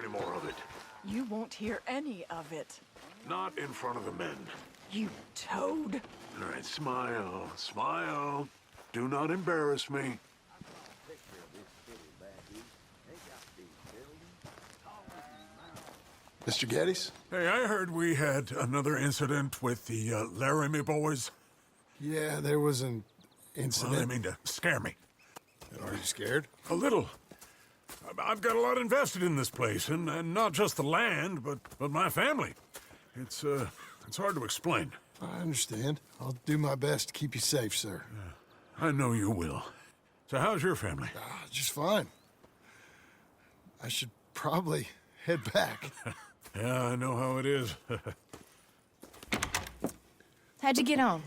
any more of it. You won't hear any of it. Not in front of the men. You toad. All right, smile, smile. Do not embarrass me. Mr. Geddes? Hey, I heard we had another incident with the Laramie boys. Yeah, there was an Well, incident. they mean to scare me. Are you scared? A little. I've got a lot invested in this place, and not just the land, but my family. It's hard to explain. I understand. I'll do my best to keep you safe, sir. I know you will. So how's your family? Just fine. I should probably head back. Yeah, I know how it is. How'd you get on?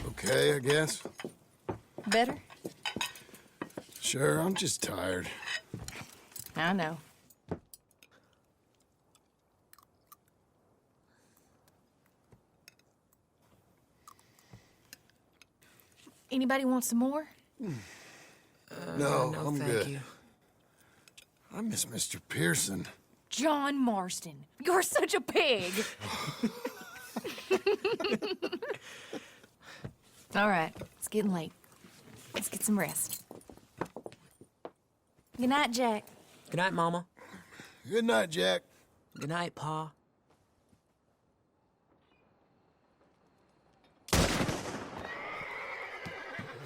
Okay, I guess. Better? Sure, I'm just tired. I know. Anybody want some more? No, I'm thank good. you. I miss Mr. Pearson. John Marston, you're such a pig. All right, it's getting late. Let's get some rest. Good night, Jack. Good night, Mama. Good night, Jack. Good night, Pa.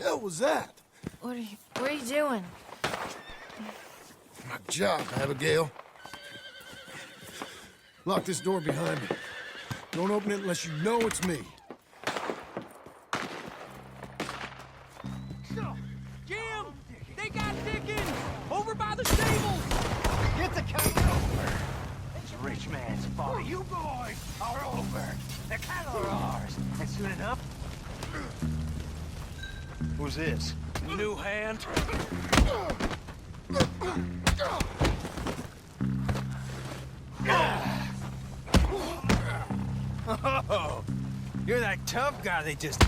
Hell was that? What are you doing? My job, Abigail. Lock this door behind me. Don't open it unless you know it's me. Jim! They got Dickens! Over by the stables! Get the cattle over! It's a rich man's fault. You boys are over. The cattle are ours. And soon enough... Who's this? New hand. Oh, you're that tough guy they just...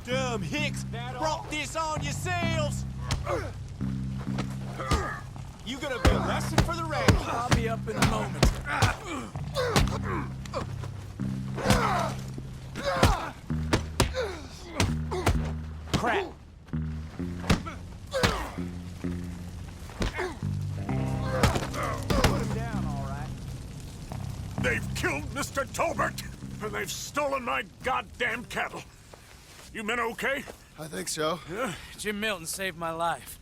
Dumb hicks brought this on yourselves! You gonna be a lesson for the rest. I'll be up in a moment. Crap. Put him down, all right. They've killed Mr. Tolbert, and they've stolen my goddamn cattle. You men okay? I think so. Yeah? Jim Milton saved my life.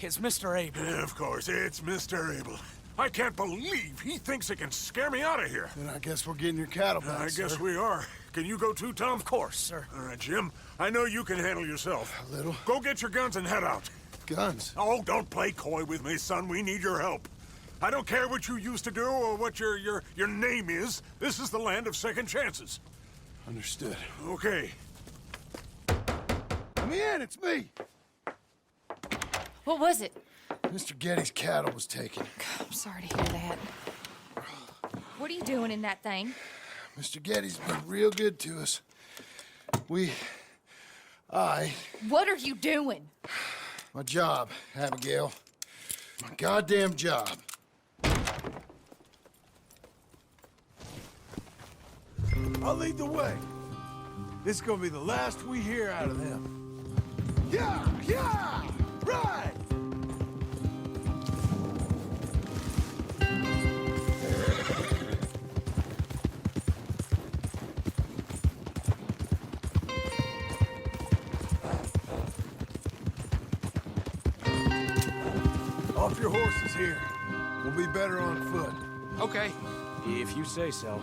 It's Mr. Abel. Yeah, of course, it's Mr. Abel. I can't believe he thinks he can scare me out of here. Then I guess we're getting your cattle back, I guess sir. we are. Can you go too, Tom? Of course, sir. All right, Jim. I know you can handle yourself. A little. Go get your guns and head out. Guns. Oh, don't play coy with me, son. We need your help. I don't care what you used to do or what your name is. This is the land of second chances. Understood. Okay. Let me in, it's me! What was it? Mr. Geddes' cattle was taken. I'm sorry to hear that. What are you doing in that thing? Mr. Geddes been real good to us. What are you doing? My job, Abigail. My goddamn job. I'll lead the way. This is gonna be the last we hear out of them. Yeah! Yeah! Right! Off your horses here. We'll be better on foot. Okay, if you say so.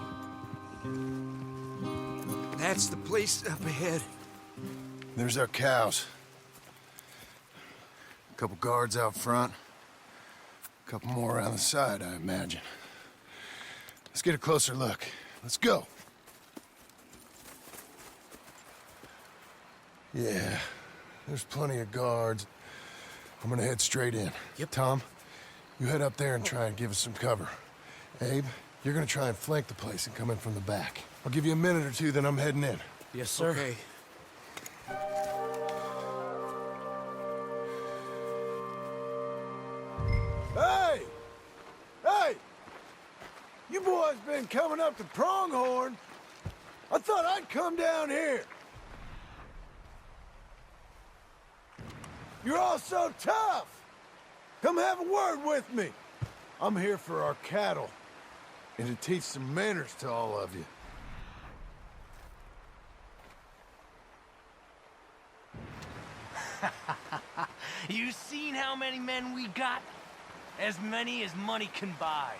That's the place up ahead. There's our cows. A couple guards out front. A couple more around the side, I imagine. Let's get a closer look. Let's go. Yeah, there's plenty of guards. I'm gonna head straight in. Yep. Tom, you head up there and try and give us some cover. Abe, you're gonna try and flank the place and come in from the back. I'll give you a minute or two, then I'm heading in. Yes, sir. Okay. boys been coming up to Pronghorn, I thought I'd come down here. You're all so tough. Come have a word with me. I'm here for our cattle, and to teach some manners to all of you. You seen how many men we got? As many as money can buy.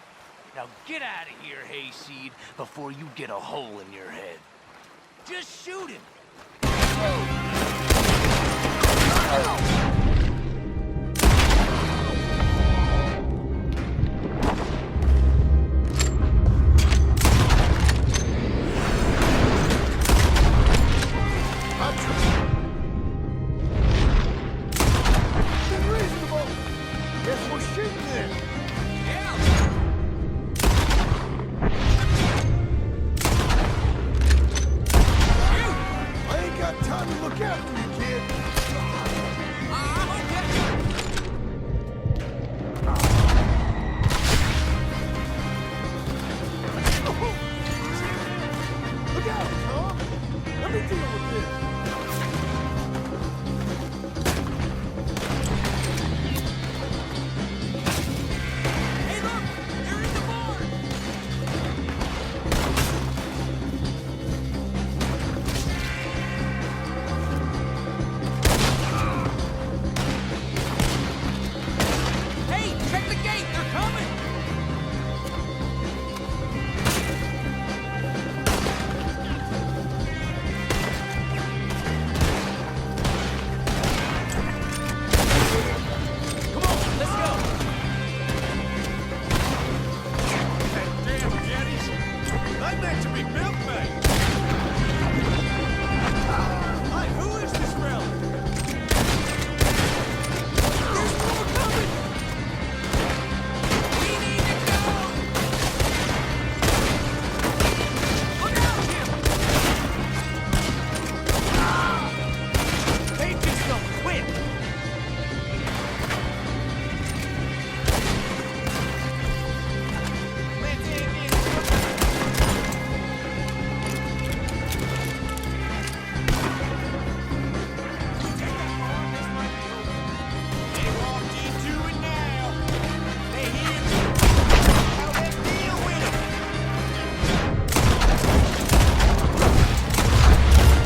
Now get out of here, Hayseed, before you get a hole in your head. Just shoot him. Unreasonable. Guess we're shooting then. I ain't got time to look after you, kid. Look out, Tom. Let me deal with this. Hey, look! They're in the barn! Hey, check the gate! They're coming! Come on, let's go! Damn jetties. They meant to be built, mate. Hey, who is this relic? There's more coming! We need to go! Look out, Jim! They just don't quit! They walked into it now. They hear me. Now let's deal with it.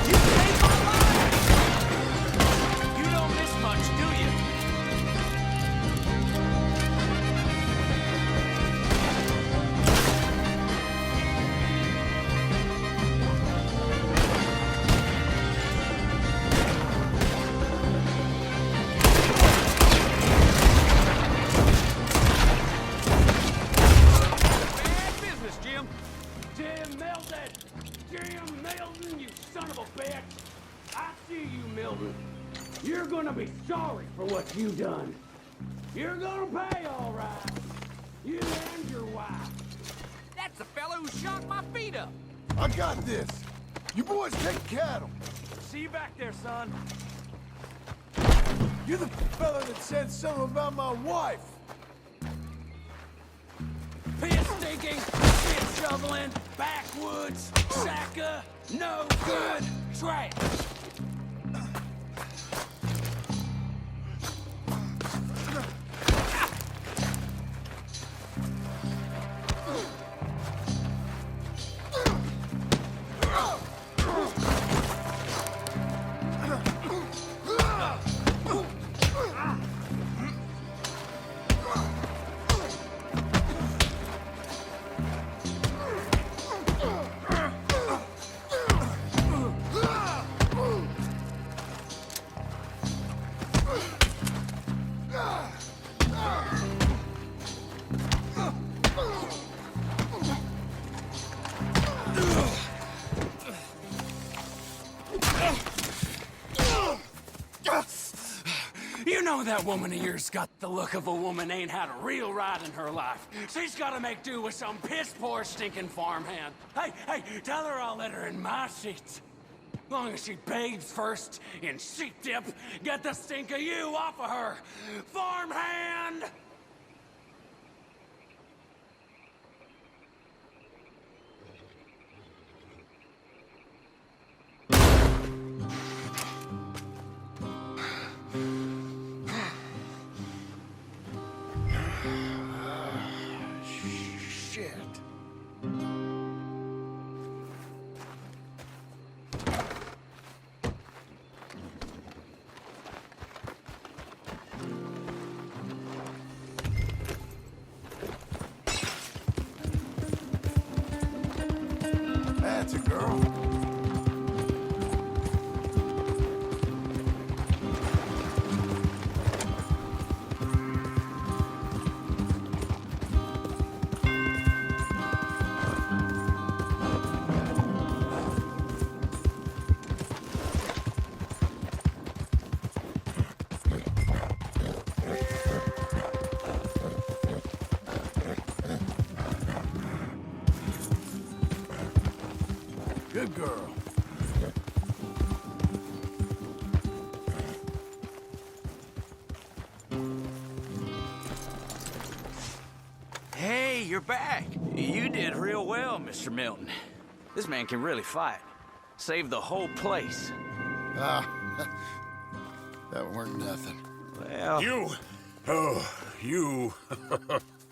You saved my life. You don't miss much, do you? Bad business, Jim. Jim Milton! Jim Milton, you son of a bitch! I see you, Milton. You're gonna be sorry for what you done. You're gonna pay, all right. You and your wife. That's the fellow who shot my feet up. I got this. You boys take cattle. See you back there, son. You're the fella that said something about my wife. Piss stinking, shit shoveling, backwoods, sacker, no good, trash. You know that woman of yours got the look of a woman ain't had a real ride in her life. She's gotta make do with some piss-poor stinking farmhand. Hey, tell her I'll let her in my seats. Long as she bathes first in sheep dip, get the stink of you off of her. Farmhand! That's a girl. Good girl. Hey, you're back. You did real well, Mr. Milton. This man can really fight. Saved the whole place. Ah, that weren't nothing. Well... You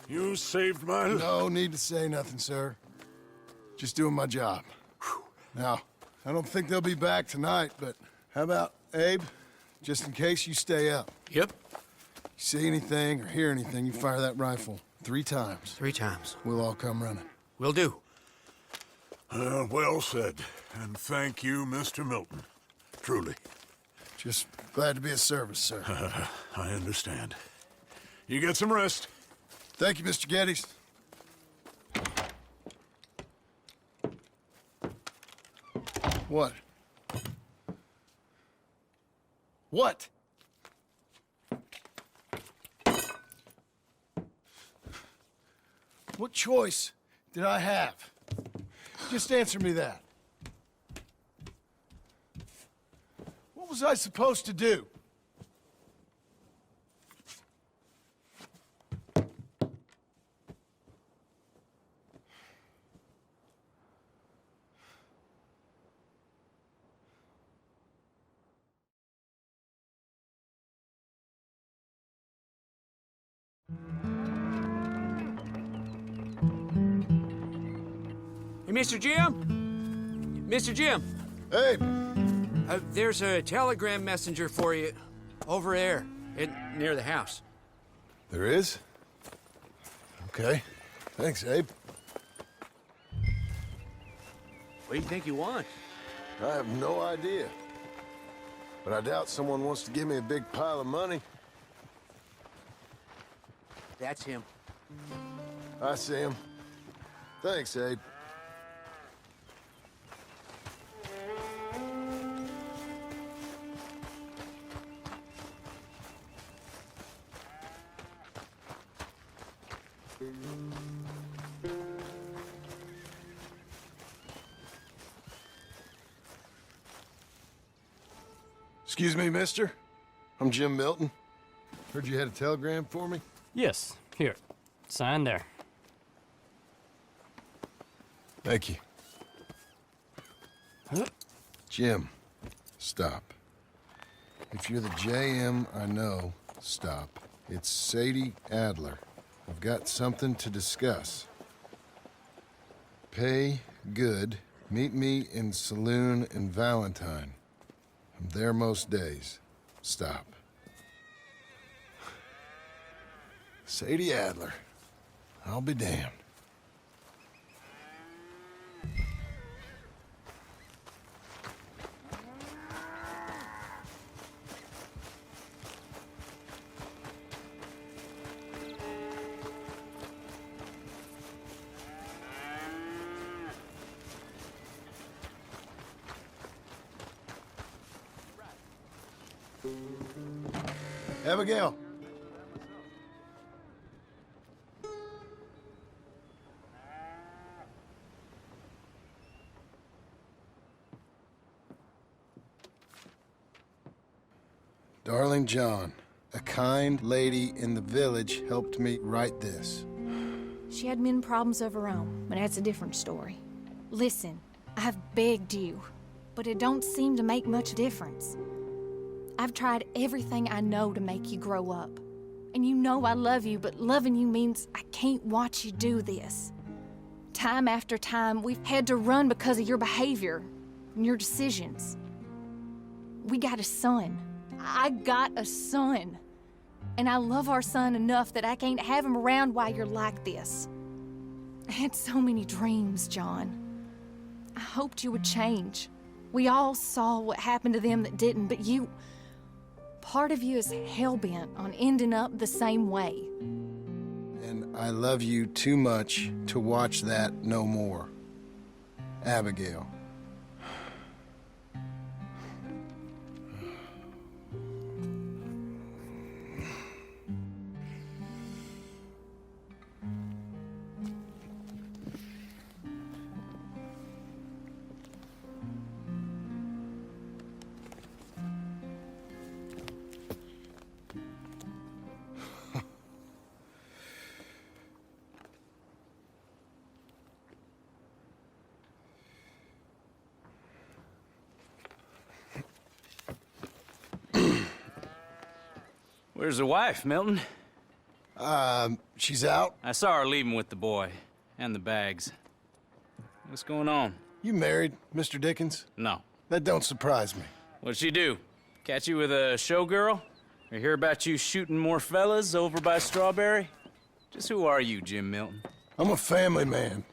you saved my life. No need to say nothing, sir. Just doing my job. Now, I don't think they'll be back tonight, but how about Abe? Just in case you stay up. Yep. You see anything or hear anything, you fire that rifle 3 times. 3 times. We'll all come running. Will do. Well said. And thank you, Mr. Milton. Truly. Just glad to be of service, sir. I understand. You get some rest. Thank you, Mr. Geddes. What? What? What choice did I have? Just answer me that. What was I supposed to do? Hey, Mr. Jim? Mr. Jim, Hey, there's a telegram messenger for you over there, near the house. there is? Okay. Thanks, Abe. What do you think he wants? I have no idea. But I doubt someone wants to give me a big pile of money. That's him. I see him. Thanks, Abe. Excuse me, mister. I'm Jim Milton. Heard you had a telegram for me? Yes, here. Sign there. Thank you. Huh? Jim, stop. If you're the JM I know, stop. It's Sadie Adler. I've got something to discuss. Pay good. Meet me in Saloon in Valentine. I'm there most days. Stop. Sadie Adler. I'll be damned. Abigail. Darling John, a kind lady in the village helped me write this. She had men problems of her own, but that's a different story. Listen, I've begged you, but it don't seem to make much difference. I've tried everything I know to make you grow up. And you know I love you, but loving you means I can't watch you do this. Time after time, we've had to run because of your behavior and your decisions. We got a son. I got a son. And I love our son enough that I can't have him around while you're like this. I had so many dreams, John. I hoped you would change. We all saw what happened to them that didn't, but you... Part of you is hell-bent on ending up the same way. And I love you too much to watch that no more. Abigail. Where's the wife, Milton? She's out. I saw her leaving with the boy and the bags. What's going on? You married, Mr. Dickens? No. That don't surprise me. What'd she do? Catch you with a showgirl? Or hear about you shooting more fellas over by Strawberry? Just who are you, Jim Milton? I'm a family man.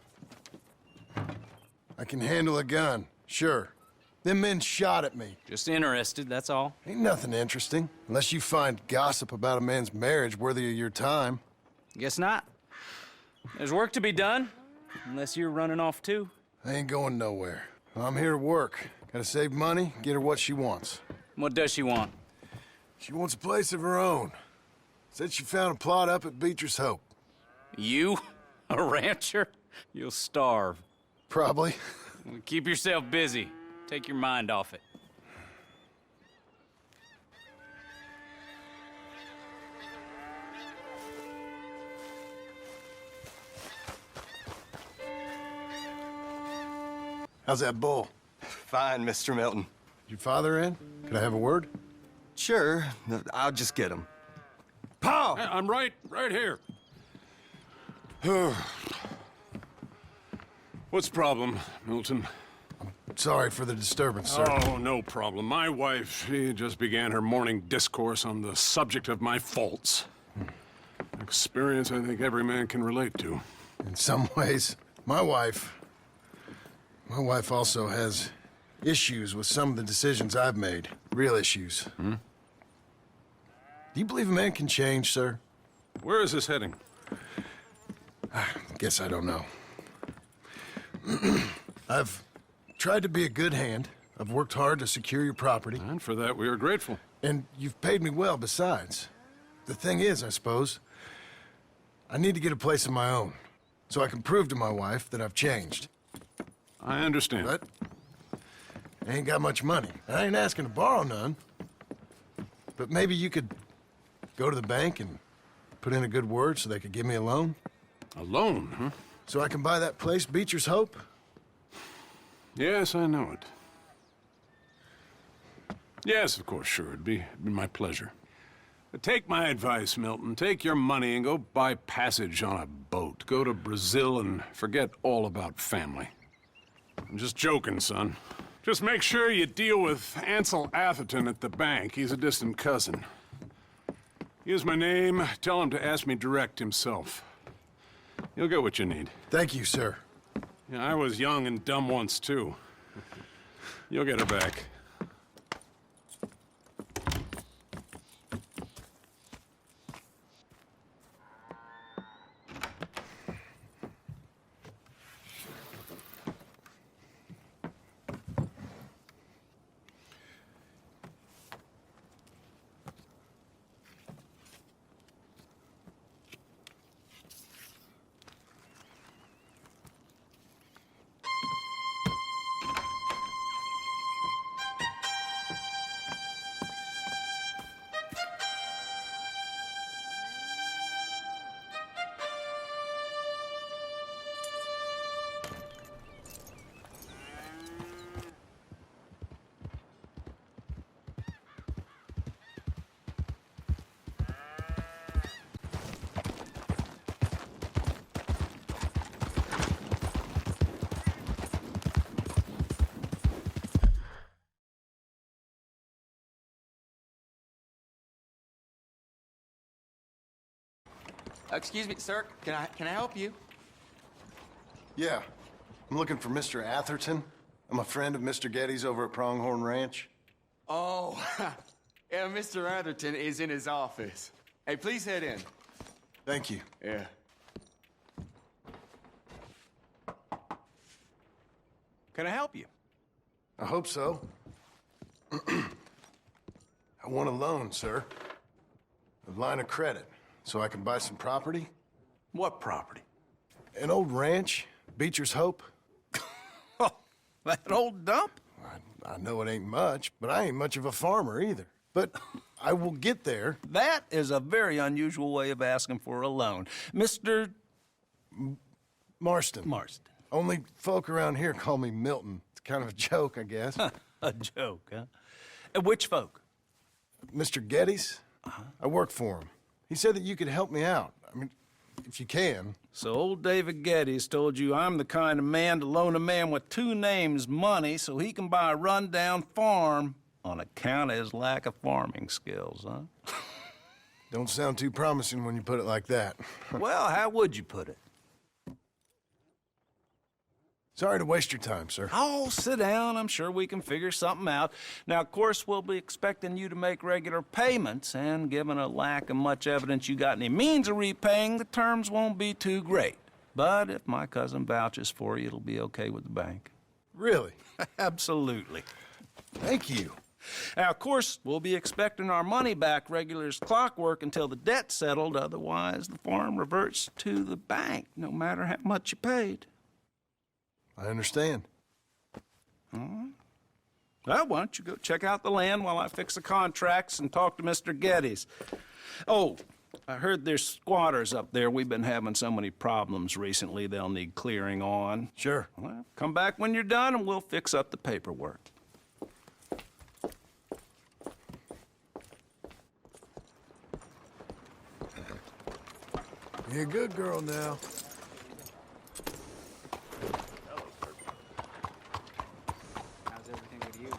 I can handle a gun, sure. Them men shot at me. Just interested, that's all. Ain't nothing interesting, unless you find gossip about a man's marriage worthy of your time. Guess not. There's work to be done, unless you're running off too. I ain't going nowhere. I'm here to work. Gotta save money, get her what she wants. What does she want? She wants a place of her own. Said she found a plot up at Beecher's Hope. You? A rancher? You'll starve. Probably. Keep yourself busy. Take your mind off it. How's that bull? Fine, Mr. Milton. Your father in? Could I have a word? Sure, I'll just get him. Pa! I'm right here. What's the problem, Milton? Sorry for the disturbance, sir. Oh, no problem. My wife, she just began her morning discourse on the subject of my faults. Experience I think every man can relate to. In some ways, my wife also has issues with some of the decisions I've made. Real issues. Hmm? Do you believe a man can change, sir? Where is this heading? Guess I don't know. I've tried to be a good hand. I've worked hard to secure your property. And for that, we are grateful. And you've paid me well besides. The thing is, I suppose, I need to get a place of my own, so I can prove to my wife that I've changed. I understand. But I ain't got much money. I ain't asking to borrow none. But maybe you could go to the bank and put in a good word so they could give me a loan? A loan, huh? So I can buy that place, Beecher's Hope? Yes, I know it. Yes, of course, sure. It'd be my pleasure. But take my advice, Milton. Take your money and go buy passage on a boat. Go to Brazil and forget all about family. I'm just joking, son. Just make sure you deal with Ansel Atherton at the bank. He's a distant cousin. Use my name. Tell him to ask me direct himself. You'll get what you need. Thank you, sir. Yeah, I was young and dumb once, too. You'll get her back. Excuse me, sir. Can I help you? Yeah. I'm looking for Mr. Atherton. I'm a friend of Mr. Getty's over at Pronghorn Ranch. Oh, yeah, Mr. Atherton is in his office. Hey, please head in. Thank you. Yeah. Can I help you? I hope so. I want a loan, sir. A line of credit, so I can buy some property. What property? An old ranch, Beecher's Hope. Oh, that old dump? I know it ain't much, but I ain't much of a farmer either. But I will get there. That is a very unusual way of asking for a loan. Mr. Marston. Marston. Only folk around here call me Milton. It's kind of a joke, I guess. A joke, huh? Which folk? Mr. Getty's. I work for him. He said that you could help me out. I mean, if you can. So old David Geddes told you I'm the kind of man to loan a man with two names money so he can buy a rundown farm on account of his lack of farming skills, huh? Don't sound too promising when you put it like that. Well, how would you put it? Sorry to waste your time, sir. Oh, sit down. I'm sure we can figure something out. Now, of course, we'll be expecting you to make regular payments, and given a lack of much evidence you got any means of repaying, the terms won't be too great. But if my cousin vouches for you, it'll be okay with the bank. Really? Absolutely. Thank you. Now, of course, we'll be expecting our money back regular as clockwork until the debt's settled. Otherwise, the farm reverts to the bank, no matter how much you paid. I understand. All right. Well, why don't you go check out the land while I fix the contracts and talk to Mr. Geddes. Oh, I heard there's squatters up there. We've been having so many problems recently they'll need clearing on. Sure. Well, come back when you're done and we'll fix up the paperwork. You're a good girl now. How's everything with you?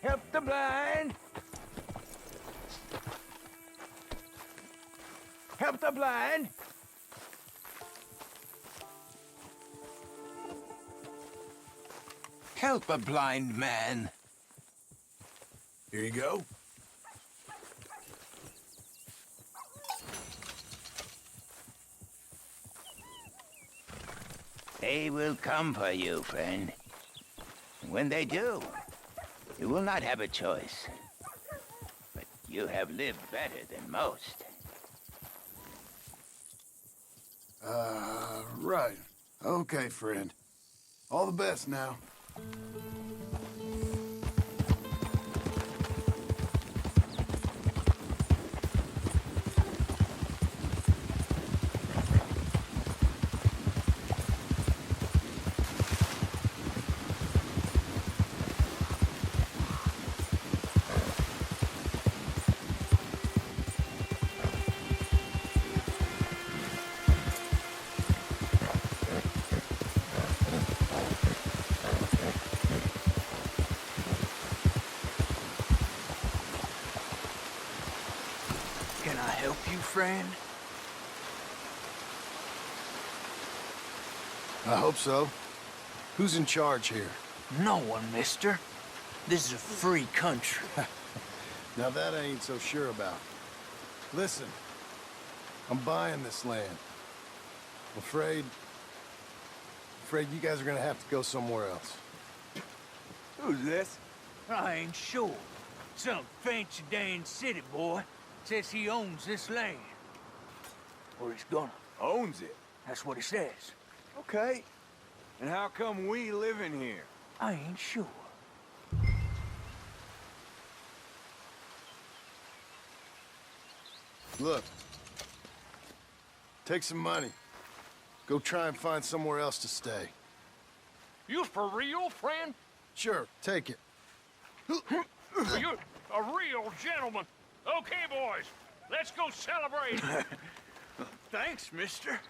Help the blind! Help the blind! Help a blind man. Here you go. They will come for you, friend. When they do, you will not have a choice. But you have lived better than most. Right. Okay, friend. All the best now. Can I help you, friend? I hope so. Who's in charge here? No one, mister. This is a free country. Now that I ain't so sure about. Listen, I'm buying this land. I'm afraid you guys are gonna have to go somewhere else. Who's this? I ain't sure. Some fancy Dan city boy says he owns this land. Or he's gonna. Owns it. That's what he says. Okay. And how come we live in here? I ain't sure. Look, Take some money. Go try and find somewhere else to stay. You for real, friend? Sure, take it. You're a real gentleman. Okay, boys, let's go celebrate. Thanks, mister.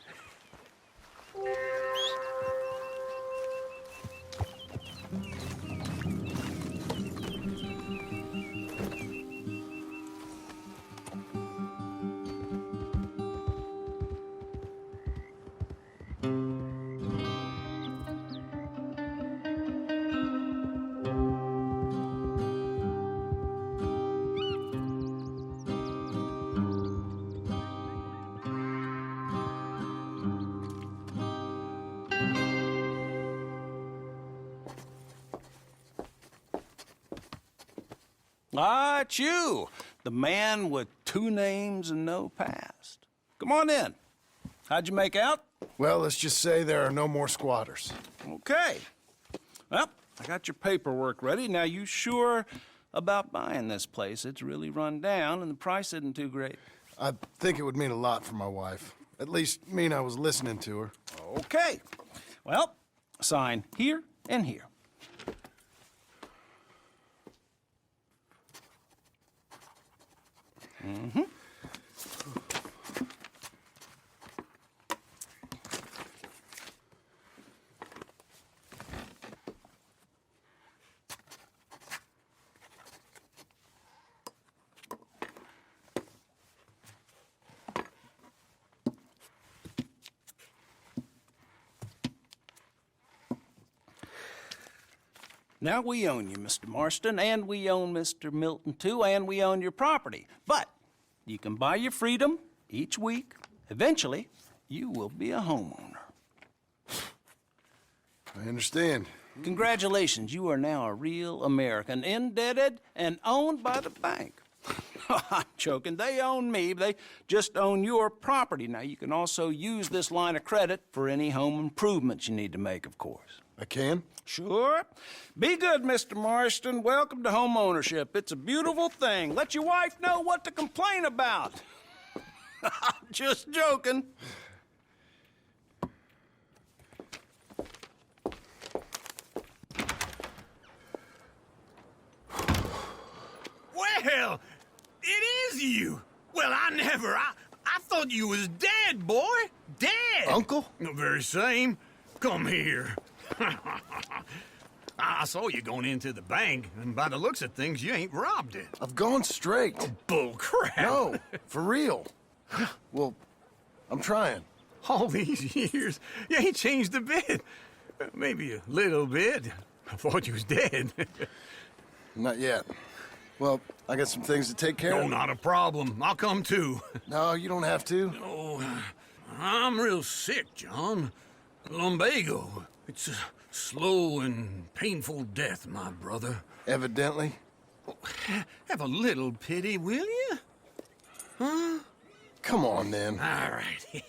Ah, it's you, the man with 2 names and no past. Come on in. How'd you make out? Well, let's just say there are no more squatters. Okay. Well, I got your paperwork ready. Now, you sure about buying this place? It's really run down, and the price isn't too great. I think it would mean a lot for my wife. At least mean I was listening to her. Okay. Well, sign here and here. Mm-hmm. Now we own you, Mr. Marston, and we own Mr. Milton, too, and we own your property. But you can buy your freedom each week. Eventually, you will be a homeowner. I understand. Congratulations, you are now a real American, indebted and owned by the bank. I'm joking. They own me. They just own your property. Now, you can also use this line of credit for any home improvements you need to make, of course. I can? Sure. Be good, Mr. Marston. Welcome to home ownership. It's a beautiful thing. Let your wife know what to complain about. Just joking. Well, it is you. Well, I thought you was dead, boy. Dead. Uncle? The very same. Come here. I saw you going into the bank, and by the looks of things, you ain't robbed it. I've gone straight. Oh, bull crap. No, for real. Well, I'm trying. All these years, you ain't changed a bit. Maybe a little bit. I thought you was dead. Not yet. Well, I got some things to take care of. No, not a problem. I'll come too. No, you don't have to. Oh, I'm real sick, John. Lumbago. It's a slow and painful death, my brother. Evidently. Have a little pity, will you? Huh? Come on, then. All right.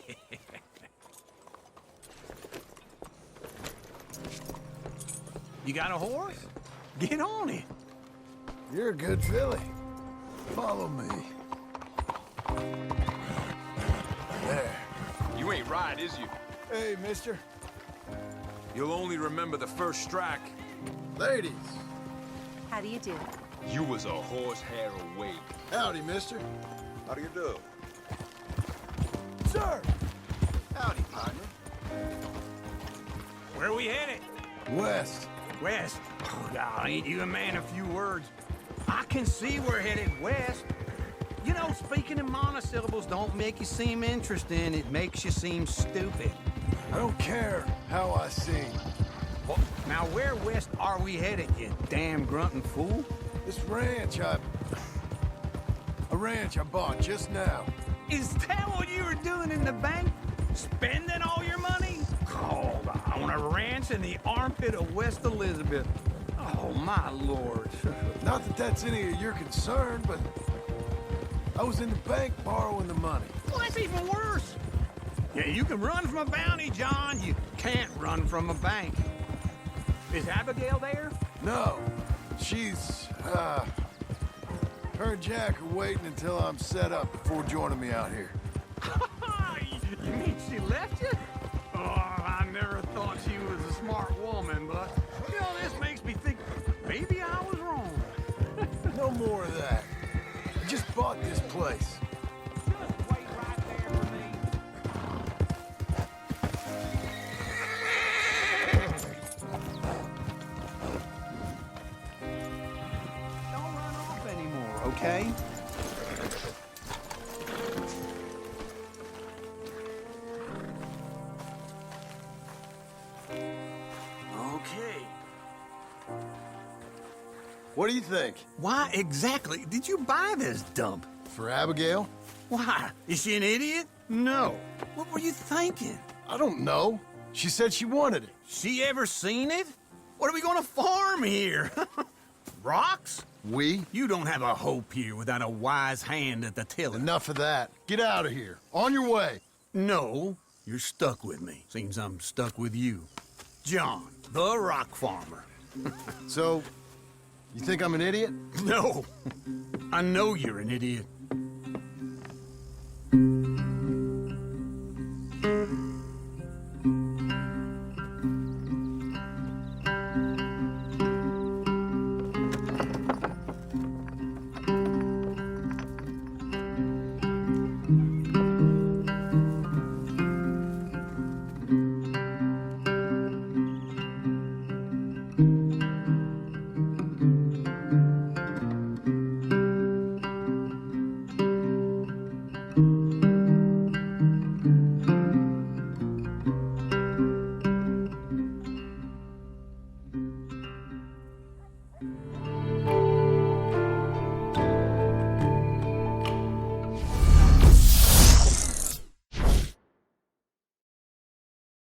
You got a horse? Get on it. You're a good filly. Follow me. There. You ain't right, is you? Hey, mister. You'll only remember the first strike. Ladies. How do you do? You was a horsehair away. Howdy, mister. How do you do? Sir. Howdy, partner. Where we headed? West. West? Oh, God, ain't you a man of few words? I can see we're headed west. You know, speaking in monosyllables don't make you seem interesting. It makes you seem stupid. I don't care how I sing. Well, now, where west are we headed, you damn grunting fool? This ranch I bought just now. Is that what you were doing in the bank? Spending all your money? Oh, on a ranch in the armpit of West Elizabeth. Oh, my lord. Not that that's any of your concern, but I was in the bank borrowing the money. Well, that's even worse. Yeah, you can run from a bounty, John. You can't run from a bank. Is Abigail there? No. She's, her and Jack are waiting until I'm set up before joining me out here. You mean, she left you? Oh, I never thought she was a smart woman, but, you know, this makes me think maybe I was wrong. No more of that. I just bought this place. Just wait right there for me. Don't run off anymore, okay? Okay. What do you think? Why exactly did you buy this dump? For Abigail? Why? Is she an idiot? No. What were you thinking? I don't know. She said she wanted it. She ever seen it? What are we gonna farm here? Rocks? We? You don't have a hope here without a wise hand at the tiller. Enough of that. Get out of here. On your way. No, you're stuck with me. Seems I'm stuck with you. John, the rock farmer. So, you think I'm an idiot? No. I know you're an idiot.